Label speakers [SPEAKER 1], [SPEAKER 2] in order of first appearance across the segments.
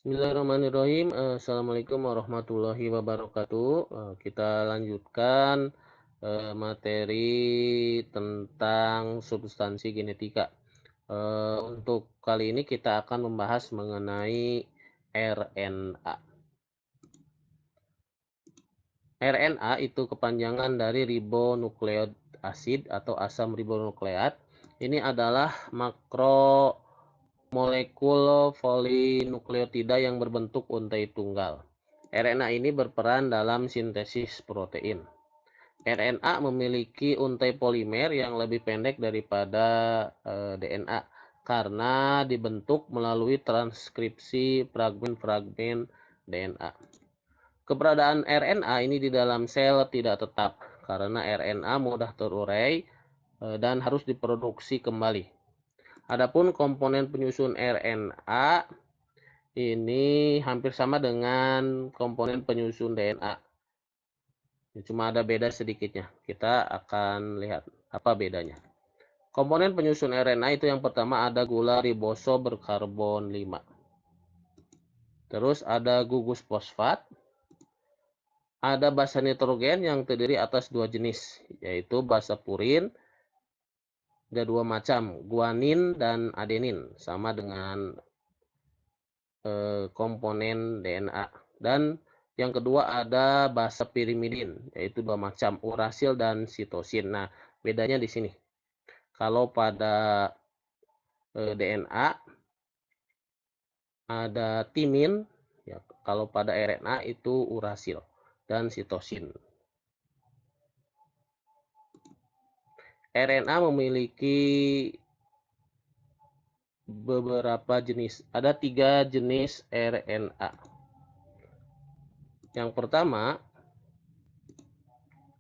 [SPEAKER 1] Bismillahirrahmanirrahim. Assalamualaikum warahmatullahi wabarakatuh. Kita lanjutkan materi tentang substansi genetika. Untuk kali ini kita akan membahas mengenai RNA. RNA itu kepanjangan dari ribonukleot acid atau asam ribonukleat. Ini adalah molekul polinukleotida yang berbentuk untai tunggal. RNA ini berperan dalam sintesis protein. RNA memiliki untai polimer yang lebih pendek daripada DNA karena dibentuk melalui transkripsi fragmen-fragmen DNA. Keberadaan RNA ini di dalam sel tidak tetap karena RNA mudah terurai dan harus diproduksi kembali. Adapun komponen penyusun RNA ini hampir sama dengan komponen penyusun DNA. Cuma ada beda sedikitnya. Kita akan lihat apa bedanya. Komponen penyusun RNA itu yang pertama ada gula riboso berkarbon 5. Terus ada gugus fosfat. Ada basa nitrogen yang terdiri atas dua jenis, yaitu basa purin. Ada dua macam, guanin dan adenin, sama dengan komponen DNA. Dan yang kedua ada basa pirimidin, yaitu dua macam, urasil dan sitosin. Nah, bedanya di sini. Kalau pada DNA ada timin, ya, kalau pada RNA itu urasil dan sitosin. RNA memiliki beberapa jenis. Ada 3 jenis RNA. Yang pertama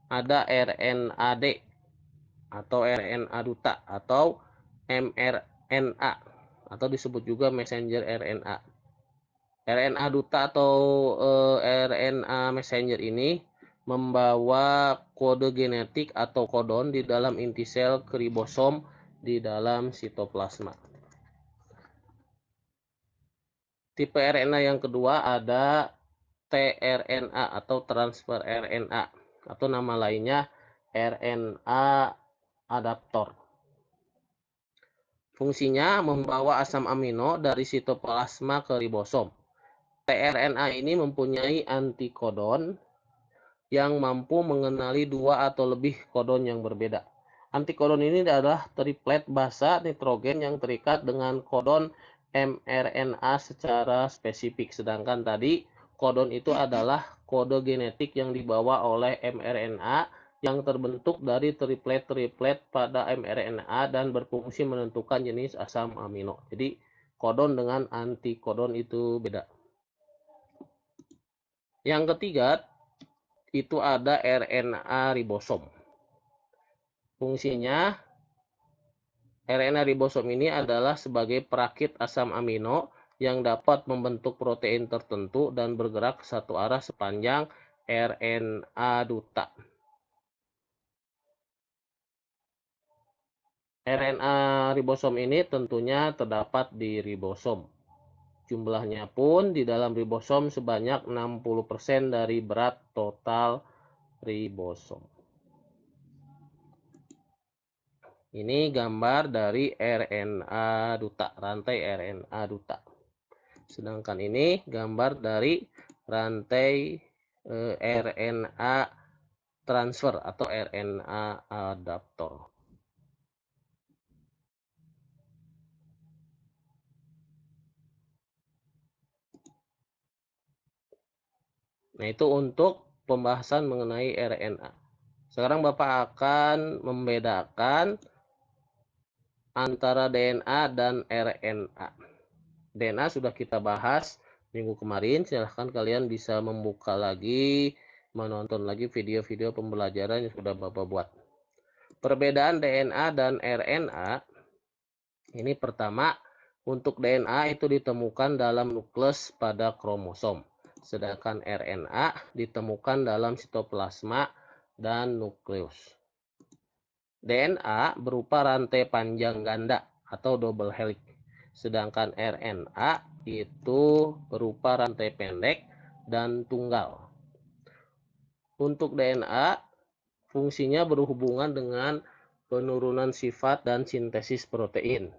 [SPEAKER 1] ada RNAD atau RNA duta atau mRNA atau disebut juga messenger RNA. RNA duta atau RNA messenger ini membawa kode genetik atau kodon di dalam inti sel ke ribosom di dalam sitoplasma. Tipe RNA yang kedua ada tRNA atau transfer RNA atau nama lainnya RNA adaptor. Fungsinya membawa asam amino dari sitoplasma ke ribosom. tRNA ini mempunyai antikodon yang mampu mengenali dua atau lebih kodon yang berbeda. Antikodon ini adalah triplet basa nitrogen yang terikat dengan kodon mRNA secara spesifik. Sedangkan tadi kodon itu adalah kode genetik yang dibawa oleh mRNA yang terbentuk dari triplet-triplet pada mRNA dan berfungsi menentukan jenis asam amino. Jadi kodon dengan antikodon itu beda. Yang ketiga itu ada RNA ribosom. Fungsinya RNA ribosom ini adalah sebagai perakit asam amino yang dapat membentuk protein tertentu dan bergerak satu arah sepanjang RNA duta. RNA ribosom ini tentunya terdapat di ribosom. Jumlahnya pun di dalam ribosom sebanyak 60% dari berat total ribosom. Ini gambar dari RNA duta, rantai RNA duta. Sedangkan ini gambar dari rantai RNA transfer atau RNA adaptor. Nah, itu untuk pembahasan mengenai RNA. Sekarang Bapak akan membedakan antara DNA dan RNA. DNA sudah kita bahas minggu kemarin. Silahkan kalian bisa membuka lagi, menonton lagi video-video pembelajaran yang sudah Bapak buat. Perbedaan DNA dan RNA ini pertama, untuk DNA itu ditemukan dalam nukleus pada kromosom. Sedangkan RNA ditemukan dalam sitoplasma dan nukleus. DNA berupa rantai panjang ganda atau double helix. sedangkan RNA itu berupa rantai pendek dan tunggal. Untuk DNA, fungsinya berhubungan dengan penurunan sifat dan sintesis protein,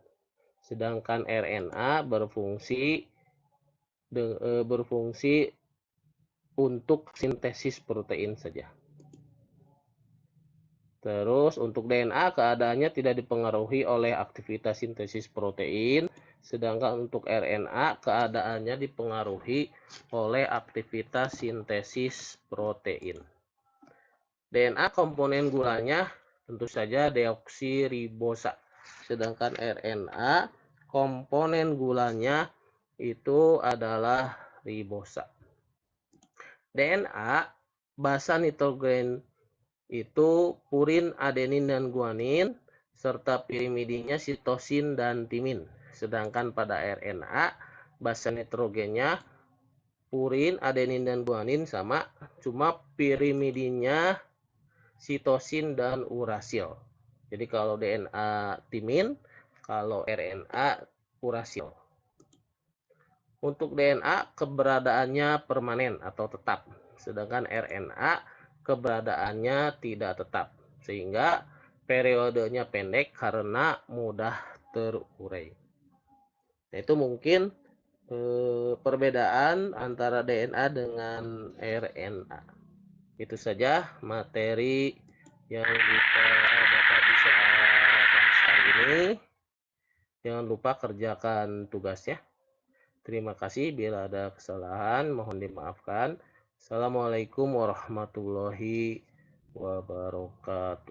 [SPEAKER 1] sedangkan RNA berfungsi untuk sintesis protein saja. Terus untuk DNA keadaannya tidak dipengaruhi oleh aktivitas sintesis protein, sedangkan untuk RNA keadaannya dipengaruhi oleh aktivitas sintesis protein. DNA komponen gulanya tentu saja deoksiribosa, sedangkan RNA komponen gulanya itu adalah ribosa. DNA basa nitrogen itu purin, adenin, dan guanin, serta pirimidinnya sitosin dan timin. Sedangkan pada RNA, basa nitrogennya purin, adenin, dan guanin sama, cuma pirimidinnya sitosin dan urasil. Jadi kalau DNA timin, kalau RNA urasil. Untuk DNA keberadaannya permanen atau tetap, sedangkan RNA keberadaannya tidak tetap, sehingga periodenya pendek karena mudah terurai. Nah, itu mungkin perbedaan antara DNA dengan RNA. Itu saja materi yang Bapak bisa bahas hari ini. Jangan lupa kerjakan tugasnya. Terima kasih. Bila ada kesalahan, mohon dimaafkan. Assalamualaikum warahmatullahi wabarakatuh.